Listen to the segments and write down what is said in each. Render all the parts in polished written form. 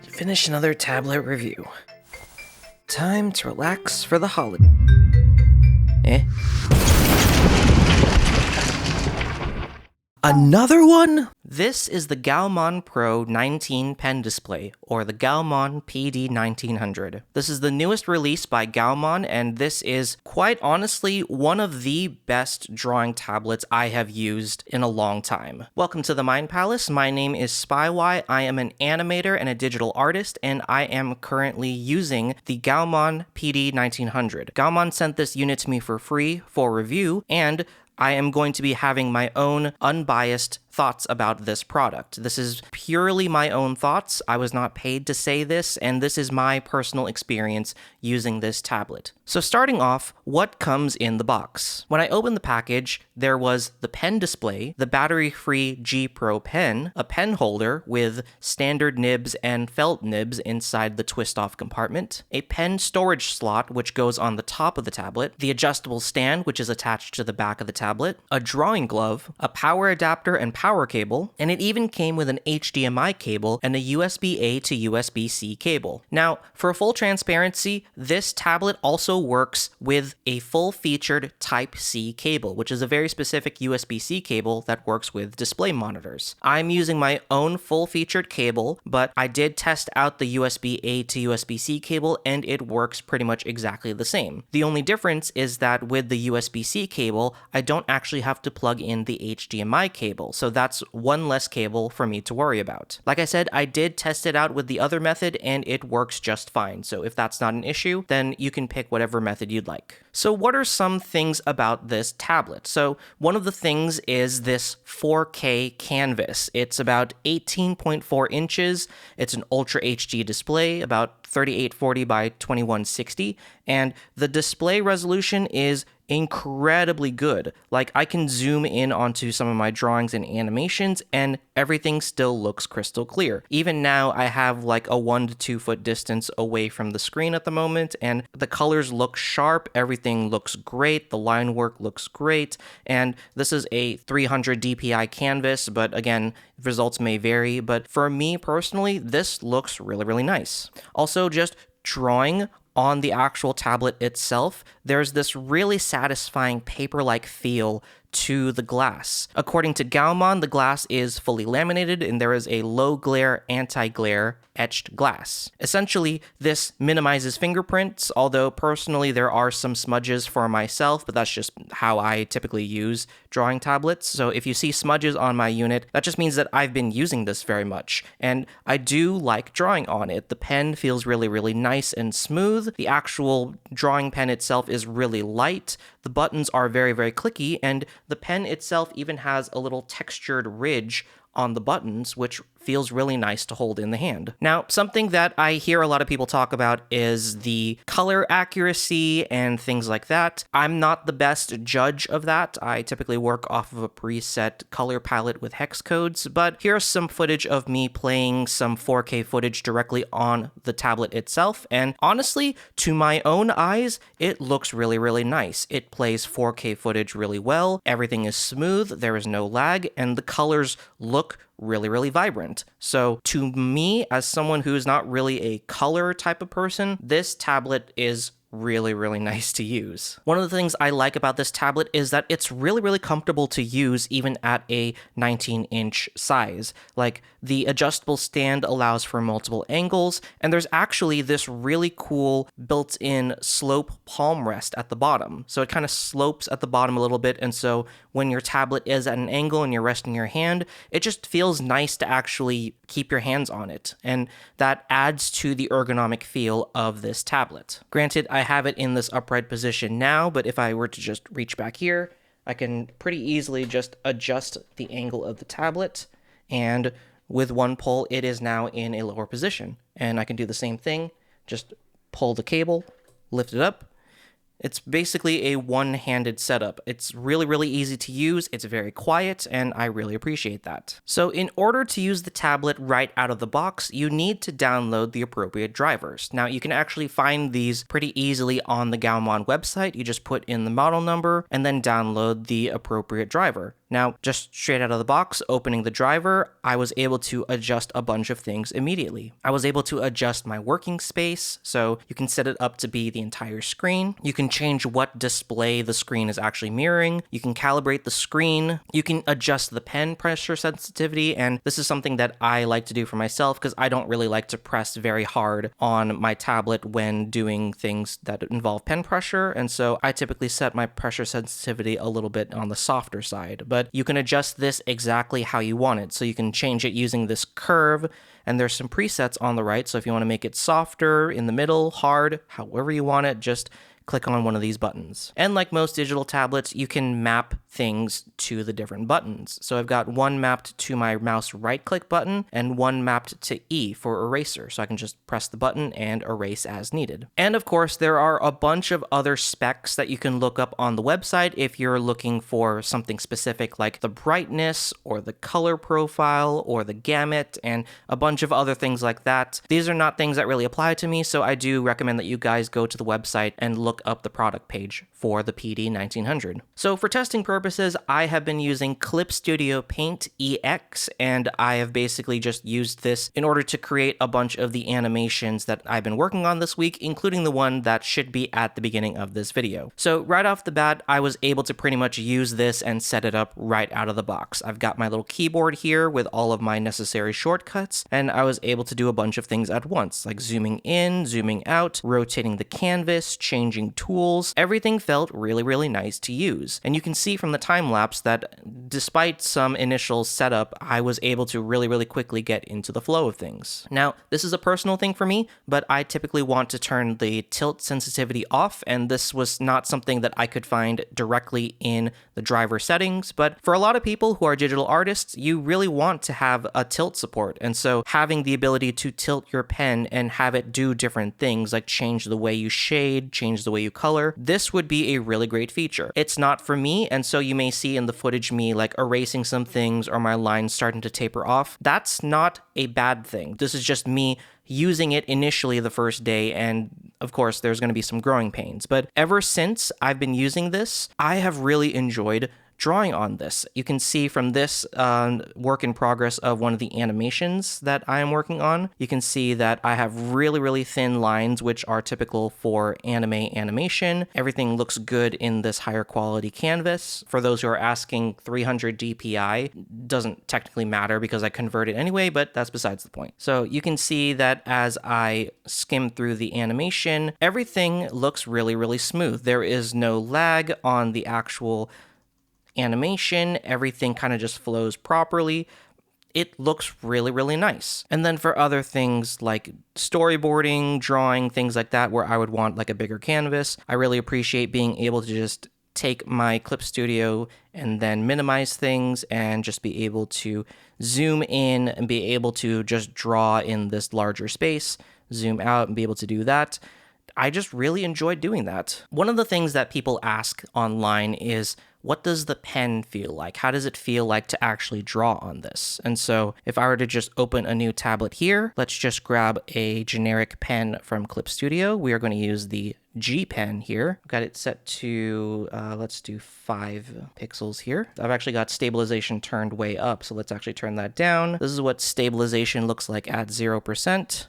Finish another tablet review. Time to relax for the holiday. Another one? This is the Gaomon Pro 19 pen display, or the Gaomon PD1900. This is the newest release by Gaomon, and this is, quite honestly, one of the best drawing tablets I have used in a long time. Welcome to the Mind Palace. My name is Spywi. I am an animator and a digital artist, and I am currently using the Gaomon PD1900. Gaomon sent this unit to me for free for review, and I am going to be having my own unbiased thoughts about this product. This is purely my own thoughts. I was not paid to say this, and this is my personal experience using this tablet. So starting off, what comes in the box? When I opened the package, there was the pen display, the battery-free G Pro pen, a pen holder with standard nibs and felt nibs inside the twist-off compartment, a pen storage slot which goes on the top of the tablet, the adjustable stand which is attached to the back of the tablet, a drawing glove, a power adapter and power cable, and it even came with an HDMI cable and a USB-A to USB-C cable. Now, for full transparency, this tablet also works with a full-featured Type-C cable, which is a very specific USB-C cable that works with display monitors. I'm using my own full-featured cable, but I did test out the USB-A to USB-C cable, and it works pretty much exactly the same. The only difference is that with the USB-C cable, I don't actually have to plug in the HDMI cable, so that's one less cable for me to worry about. Like I said, I did test it out with the other method, and it works just fine, so if that's not an issue, then you can pick whatever method you'd like. So what are some things about this tablet? So one of the things is this 4K canvas. It's about 18.4 inches, it's an Ultra HD display, about 3840 by 2160, and the display resolution is incredibly good. Like, I can zoom in onto some of my drawings and animations and everything still looks crystal clear. Even now, I have like a 1 to 2 foot distance away from the screen at the moment, and the colors look sharp, everything looks great, the line work looks great, and this is a 300 DPI canvas, but again, results may vary, but for me personally, this looks really, really nice. Also, just drawing on the actual tablet itself, there's this really satisfying paper-like feel to the glass. According to Gaomon, the glass is fully laminated and there is a low glare, anti-glare etched glass. Essentially, this minimizes fingerprints, although personally there are some smudges for myself, but that's just how I typically use drawing tablets. So if you see smudges on my unit, that just means that I've been using this very much, and I do like drawing on it. The pen feels really, really nice and smooth. The actual drawing pen itself is really light. The buttons are very, very clicky, and the pen itself even has a little textured ridge on the buttons, which feels really nice to hold in the hand. Now, something that I hear a lot of people talk about is the color accuracy and things like that. I'm not the best judge of that. I typically work off of a preset color palette with hex codes, but here's some footage of me playing some 4K footage directly on the tablet itself, and honestly, to my own eyes, it looks really, really nice. It plays 4K footage really well, everything is smooth, there is no lag, and the colors look really, really vibrant. So to me, as someone who's not really a color type of person, this tablet is really, really nice to use. One of the things I like about this tablet is that it's really, really comfortable to use even at a 19-inch size. Like, the adjustable stand allows for multiple angles, and there's actually this really cool built-in slope palm rest at the bottom. So it kind of slopes at the bottom a little bit, and so when your tablet is at an angle and you're resting your hand, it just feels nice to actually keep your hands on it, and that adds to the ergonomic feel of this tablet. Granted, I have it in this upright position now, but if I were to just reach back here, I can pretty easily just adjust the angle of the tablet, and with one pull, it is now in a lower position. And I can do the same thing, just pull the cable, lift it up. It's basically a one-handed setup. It's really, really easy to use, it's very quiet, and I really appreciate that. So in order to use the tablet right out of the box, you need to download the appropriate drivers. Now, you can actually find these pretty easily on the Gaomon website. You just put in the model number and then download the appropriate driver. Now, just straight out of the box, opening the driver, I was able to adjust a bunch of things immediately. I was able to adjust my working space, so you can set it up to be the entire screen. You can change what display the screen is actually mirroring. You can calibrate the screen. You can adjust the pen pressure sensitivity, and this is something that I like to do for myself because I don't really like to press very hard on my tablet when doing things that involve pen pressure, and so I typically set my pressure sensitivity a little bit on the softer side. But you can adjust this exactly how you want it, so you can change it using this curve, and there's some presets on the right, so if you want to make it softer, in the middle, hard, however you want it, just click on one of these buttons. And like most digital tablets, you can map things to the different buttons. So I've got one mapped to my mouse right-click button and one mapped to E for eraser. So I can just press the button and erase as needed. And of course, there are a bunch of other specs that you can look up on the website if you're looking for something specific like the brightness or the color profile or the gamut and a bunch of other things like that. These are not things that really apply to me, so I do recommend that you guys go to the website and look up the product page for the PD1900. So for testing purposes, I have been using Clip Studio Paint EX, and I have basically just used this in order to create a bunch of the animations that I've been working on this week, including the one that should be at the beginning of this video. So right off the bat, I was able to pretty much use this and set it up right out of the box. I've got my little keyboard here with all of my necessary shortcuts, and I was able to do a bunch of things at once, like zooming in, zooming out, rotating the canvas, changing tools. Everything felt really nice to use. And you can see from the time lapse that despite some initial setup, I was able to really quickly get into the flow of things. Now, this is a personal thing for me, but I typically want to turn the tilt sensitivity off, and this was not something that I could find directly in the driver settings. But for a lot of people who are digital artists, you really want to have a tilt support. And so having the ability to tilt your pen and have it do different things like change the way you shade, change the way you color, this would be a really great feature. It's not for me, and so you may see in the footage me like erasing some things or my lines starting to taper off. That's not a bad thing. This is just me using it initially the first day, and of course there's going to be some growing pains. But ever since I've been using this, I have really enjoyed drawing on this. You can see from this work in progress of one of the animations that I am working on, you can see that I have really thin lines, which are typical for anime animation. Everything looks good in this higher quality canvas. For those who are asking, 300 DPI doesn't technically matter because I convert it anyway, but that's besides the point. So you can see that as I skim through the animation, everything looks really smooth. There is no lag on the actual animation. Everything kind of just flows properly. It looks really nice. And then for other things like storyboarding, drawing, things like that, where I would want like a bigger canvas, I really appreciate being able to just take my Clip Studio and then minimize things and just be able to zoom in and be able to just draw in this larger space, zoom out and be able to do that. I just really enjoyed doing that. One of the things that people ask online is, what does the pen feel like? How does it feel like to actually draw on this? And so if I were to just open a new tablet here, let's just grab a generic pen from Clip Studio. We are going to use the G pen here. I've got it set to, let's do 5 pixels here. I've actually got stabilization turned way up, so let's actually turn that down. This is what stabilization looks like at 0%.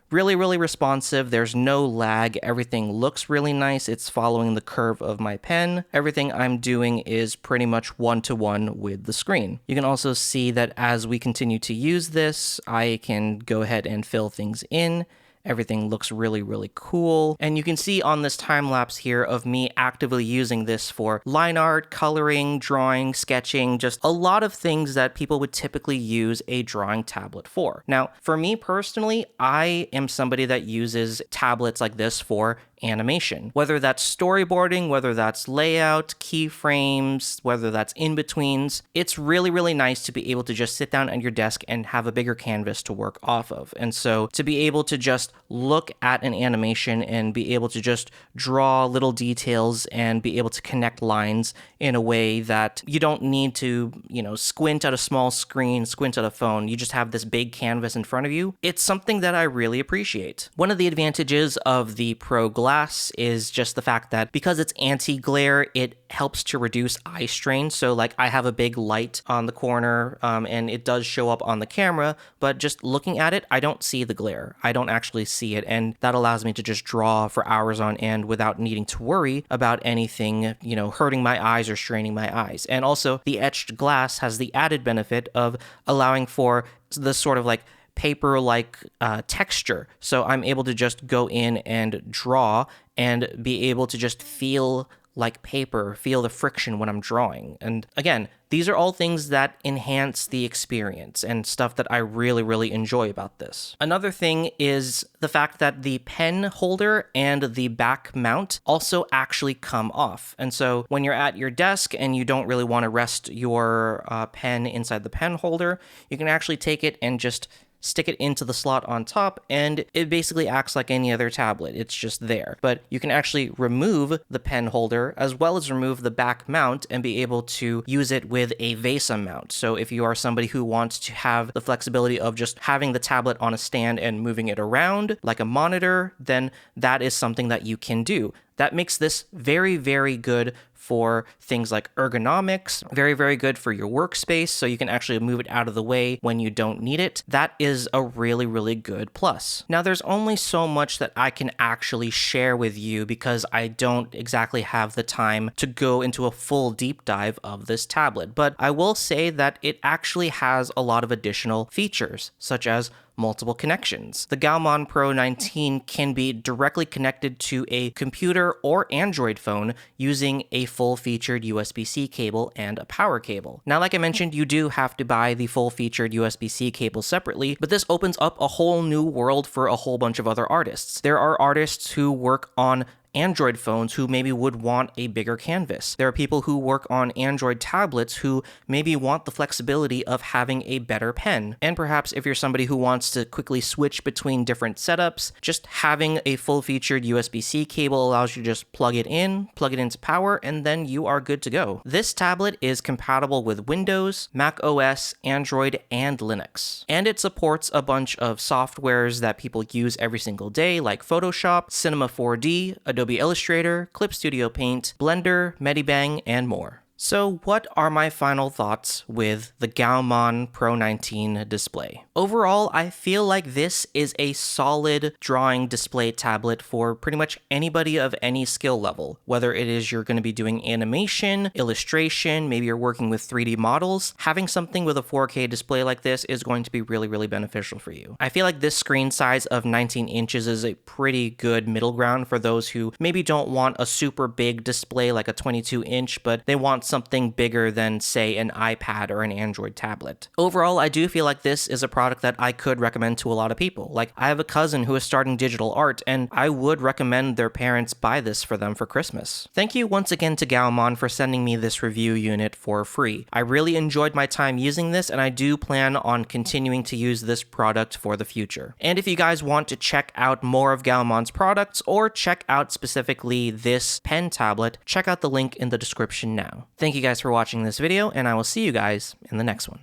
Really responsive. There's no lag. Everything looks really nice. It's following the curve of my pen. Everything I'm doing is pretty much one-to-one with the screen. You can also see that as we continue to use this, I can go ahead and fill things in. Everything looks really cool. And you can see on this time lapse here of me actively using this for line art, coloring, drawing, sketching, just a lot of things that people would typically use a drawing tablet for. Now, for me personally, I am somebody that uses tablets like this for animation, whether that's storyboarding, whether that's layout, keyframes, whether that's in-betweens. It's really nice to be able to just sit down at your desk and have a bigger canvas to work off of. And so to be able to just look at an animation and be able to just draw little details and be able to connect lines in a way that you don't need to, squint at a small screen, squint at a phone. You just have this big canvas in front of you. It's something that I really appreciate. One of the advantages of the Pro glass is just the fact that because it's anti-glare, it helps to reduce eye strain. So like I have a big light on the corner and it does show up on the camera, but just looking at it, I don't see the glare. I don't actually see it. And that allows me to just draw for hours on end without needing to worry about anything, hurting my eyes or straining my eyes. And also the etched glass has the added benefit of allowing for this sort of like paper-like texture. So I'm able to just go in and draw and be able to just feel like paper, feel the friction when I'm drawing. And again, these are all things that enhance the experience and stuff that I really, really enjoy about this. Another thing is the fact that the pen holder and the back mount also actually come off. And so when you're at your desk and you don't really want to rest your pen inside the pen holder, you can actually take it and just stick it into the slot on top, and it basically acts like any other tablet. It's just there. But you can actually remove the pen holder as well as remove the back mount and be able to use it with a vasa mount. So if you are somebody who wants to have the flexibility of just having the tablet on a stand and moving it around like a monitor, then that is something that you can do. That makes this very, very good for things like ergonomics, very, very good for your workspace, so you can actually move it out of the way when you don't need it. That is a really, really good plus. Now, there's only so much that I can actually share with you because I don't exactly have the time to go into a full deep dive of this tablet, but I will say that it actually has a lot of additional features, such as multiple connections. The Gaomon P1900 can be directly connected to a computer or Android phone using a full-featured USB-C cable and a power cable. Now, like I mentioned, you do have to buy the full-featured USB-C cable separately, but this opens up a whole new world for a whole bunch of other artists. There are artists who work on Android phones who maybe would want a bigger canvas. There are people who work on Android tablets who maybe want the flexibility of having a better pen. And perhaps if you're somebody who wants to quickly switch between different setups, just having a full-featured USB-C cable allows you to just plug it into power, and then you are good to go. This tablet is compatible with Windows, Mac OS, Android, and Linux. And it supports a bunch of softwares that people use every single day, like Photoshop, Cinema 4D, Adobe Illustrator, Clip Studio Paint, Blender, Medibang, and more. So what are my final thoughts with the Gaomon P1900 display? Overall, I feel like this is a solid drawing display tablet for pretty much anybody of any skill level. Whether it is you're going to be doing animation, illustration, maybe you're working with 3D models, having something with a 4K display like this is going to be really, really beneficial for you. I feel like this screen size of 19 inches is a pretty good middle ground for those who maybe don't want a super big display like a 22-inch, but they want something bigger than, say, an iPad or an Android tablet. Overall, I do feel like this is a product that I could recommend to a lot of people. Like, I have a cousin who is starting digital art, and I would recommend their parents buy this for them for Christmas. Thank you once again to Gaomon for sending me this review unit for free. I really enjoyed my time using this, and I do plan on continuing to use this product for the future. And if you guys want to check out more of Gaomon's products, or check out specifically this pen tablet, check out the link in the description now. Thank you guys for watching this video, and I will see you guys in the next one.